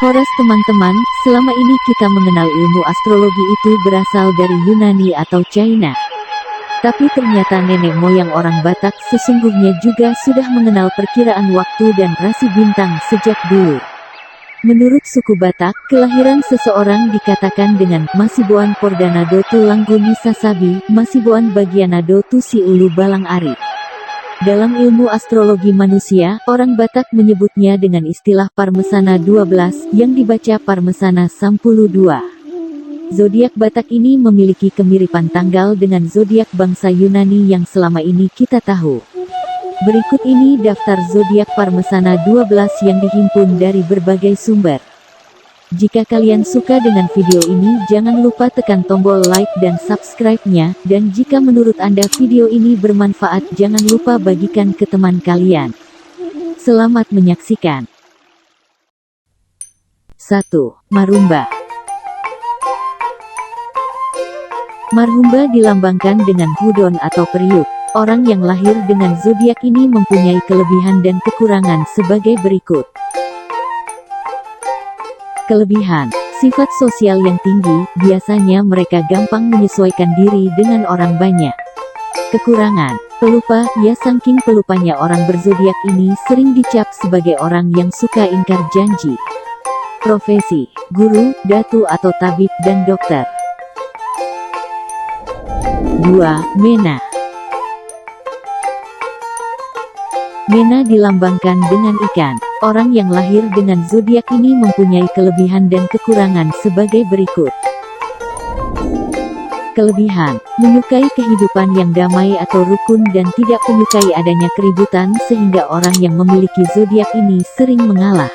Horas teman-teman, selama ini kita mengenal ilmu astrologi itu berasal dari Yunani atau China. Tapi ternyata nenek moyang orang Batak sesungguhnya juga sudah mengenal perkiraan waktu dan rasi bintang sejak dulu. Menurut suku Batak, kelahiran seseorang dikatakan dengan Masiboan Pordanado tu Langguni Sasabi, Masiboan Bagianado tu si Ulu Balang Ari. Dalam ilmu astrologi manusia, orang Batak menyebutnya dengan istilah Parmesana 12, yang dibaca Parmesana 12. Zodiak Batak ini memiliki kemiripan tanggal dengan zodiak bangsa Yunani yang selama ini kita tahu. Berikut ini daftar zodiak Parmesana 12 yang dihimpun dari berbagai sumber. Jika kalian suka dengan video ini, jangan lupa tekan tombol like dan subscribe-nya, dan jika menurut Anda video ini bermanfaat, jangan lupa bagikan ke teman kalian. Selamat menyaksikan. 1. Marumba. Marhumba dilambangkan dengan hudon atau periuk. Orang yang lahir dengan zodiak ini mempunyai kelebihan dan kekurangan sebagai berikut. Kelebihan, sifat sosial yang tinggi, biasanya mereka gampang menyesuaikan diri dengan orang banyak. Kekurangan, pelupa, ya saking pelupanya orang berzodiak ini sering dicap sebagai orang yang suka ingkar janji. Profesi, guru, datu atau tabib dan dokter. 2. Mena. Mena dilambangkan dengan ikan. Orang yang lahir dengan zodiak ini mempunyai kelebihan dan kekurangan sebagai berikut. Kelebihan, menyukai kehidupan yang damai atau rukun dan tidak menyukai adanya keributan sehingga orang yang memiliki zodiak ini sering mengalah.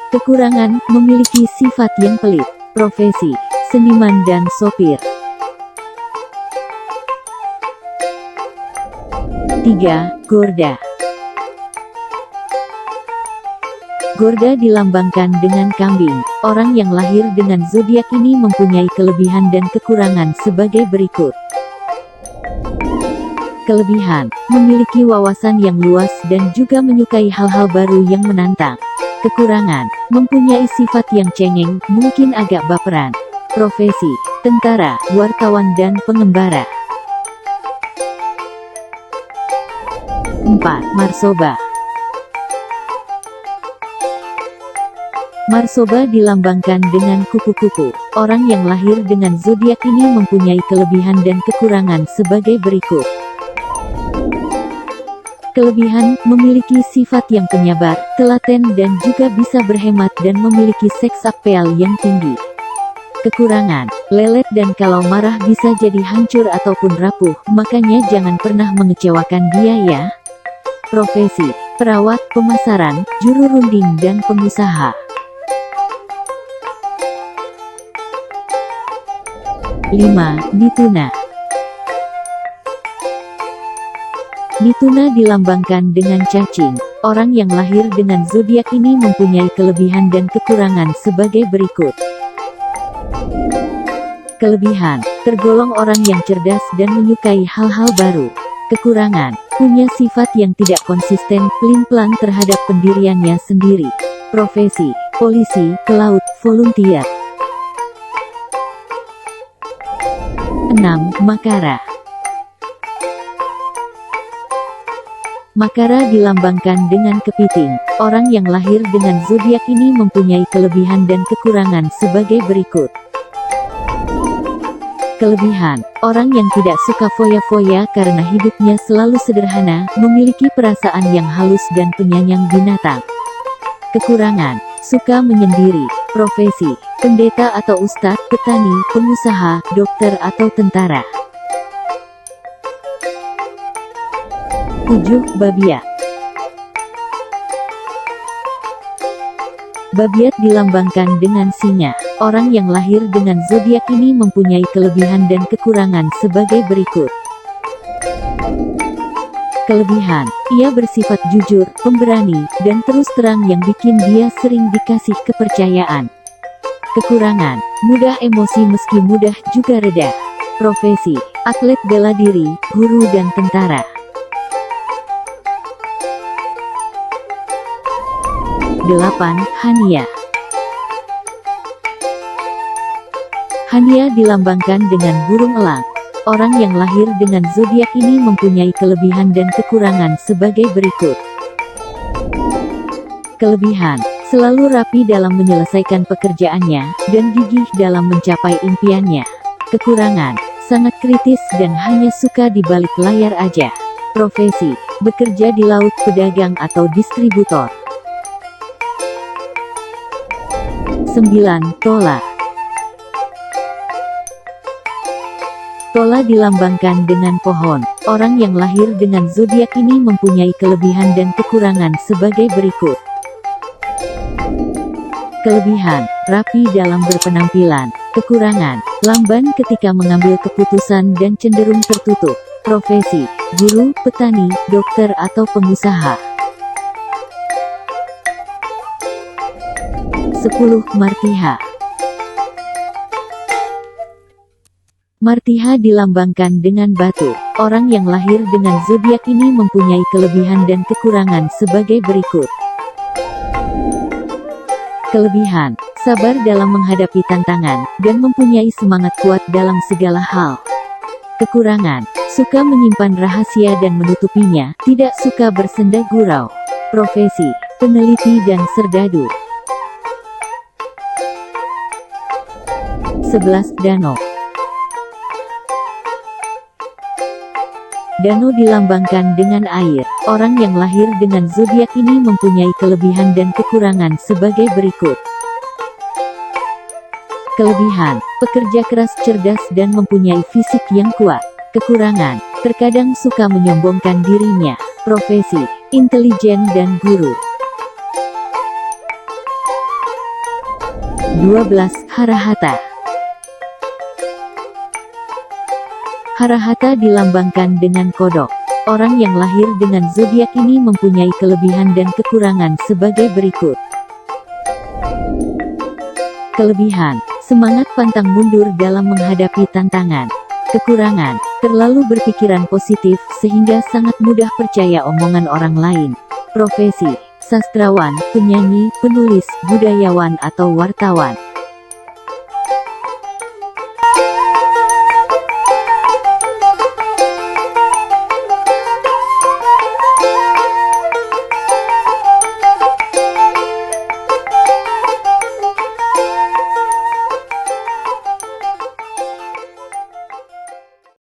Kekurangan, memiliki sifat yang pelit. Profesi, seniman dan sopir. 3. Gorda. Gorda dilambangkan dengan kambing. Orang yang lahir dengan zodiak ini mempunyai kelebihan dan kekurangan sebagai berikut. Kelebihan, memiliki wawasan yang luas dan juga menyukai hal-hal baru yang menantang. Kekurangan, mempunyai sifat yang cengeng, mungkin agak baperan. Profesi, tentara, wartawan dan pengembara. 4. Marsoba. Marsoba dilambangkan dengan kupu-kupu. Orang yang lahir dengan zodiak ini mempunyai kelebihan dan kekurangan sebagai berikut. Kelebihan, memiliki sifat yang penyabar, telaten dan juga bisa berhemat dan memiliki seks appeal yang tinggi. Kekurangan, lelet dan kalau marah bisa jadi hancur ataupun rapuh, makanya jangan pernah mengecewakan dia ya. Profesi, perawat, pemasaran, juru runding dan pengusaha. 5. Mituna. Mituna dilambangkan dengan cacing. Orang yang lahir dengan zodiak ini mempunyai kelebihan dan kekurangan sebagai berikut. Kelebihan, tergolong orang yang cerdas dan menyukai hal-hal baru. Kekurangan, punya sifat yang tidak konsisten, pelin-pelan terhadap pendiriannya sendiri. Profesi, polisi, pelaut, volunteer. 6. Makara. Makara dilambangkan dengan kepiting. Orang yang lahir dengan zodiak ini mempunyai kelebihan dan kekurangan sebagai berikut. Kelebihan, orang yang tidak suka foya-foya karena hidupnya selalu sederhana, memiliki perasaan yang halus dan penyayang binatang. Kekurangan, suka menyendiri. Profesi, pendeta atau ustadz, petani, pengusaha, dokter atau tentara. 7. Babiat. Babiat dilambangkan dengan singa. Orang yang lahir dengan zodiak ini mempunyai kelebihan dan kekurangan sebagai berikut. Kelebihan, ia bersifat jujur, pemberani, dan terus terang yang bikin dia sering dikasih kepercayaan. Kekurangan, mudah emosi meski mudah juga reda. Profesi, atlet bela diri, guru dan tentara. 8. Hania. Hania dilambangkan dengan burung elang. Orang yang lahir dengan zodiak ini mempunyai kelebihan dan kekurangan sebagai berikut. Kelebihan: selalu rapi dalam menyelesaikan pekerjaannya, dan gigih dalam mencapai impiannya. Kekurangan: sangat kritis dan hanya suka di balik layar aja. Profesi: bekerja di laut, pedagang atau distributor. 9. Tola. Tola dilambangkan dengan pohon. Orang yang lahir dengan zodiak ini mempunyai kelebihan dan kekurangan sebagai berikut. Kelebihan: rapi dalam berpenampilan. Kekurangan: lamban ketika mengambil keputusan dan cenderung tertutup. Profesi: guru, petani, dokter atau pengusaha. 10. Martiha. Martiha dilambangkan dengan batu. Orang yang lahir dengan zodiak ini mempunyai kelebihan dan kekurangan sebagai berikut. Kelebihan: sabar dalam menghadapi tantangan, dan mempunyai semangat kuat dalam segala hal. Kekurangan: suka menyimpan rahasia dan menutupinya, tidak suka bersenda gurau. Profesi: peneliti dan serdadu. 11. Dano. Dano dilambangkan dengan air. Orang yang lahir dengan zodiak ini mempunyai kelebihan dan kekurangan sebagai berikut. Kelebihan: pekerja keras, cerdas dan mempunyai fisik yang kuat. Kekurangan: terkadang suka menyombongkan dirinya. Profesi: intelijen dan guru. 12. Harahata. Harahata dilambangkan dengan kodok. Orang yang lahir dengan zodiak ini mempunyai kelebihan dan kekurangan sebagai berikut. Kelebihan: semangat pantang mundur dalam menghadapi tantangan. Kekurangan: terlalu berpikiran positif sehingga sangat mudah percaya omongan orang lain. Profesi: sastrawan, penyanyi, penulis, budayawan atau wartawan.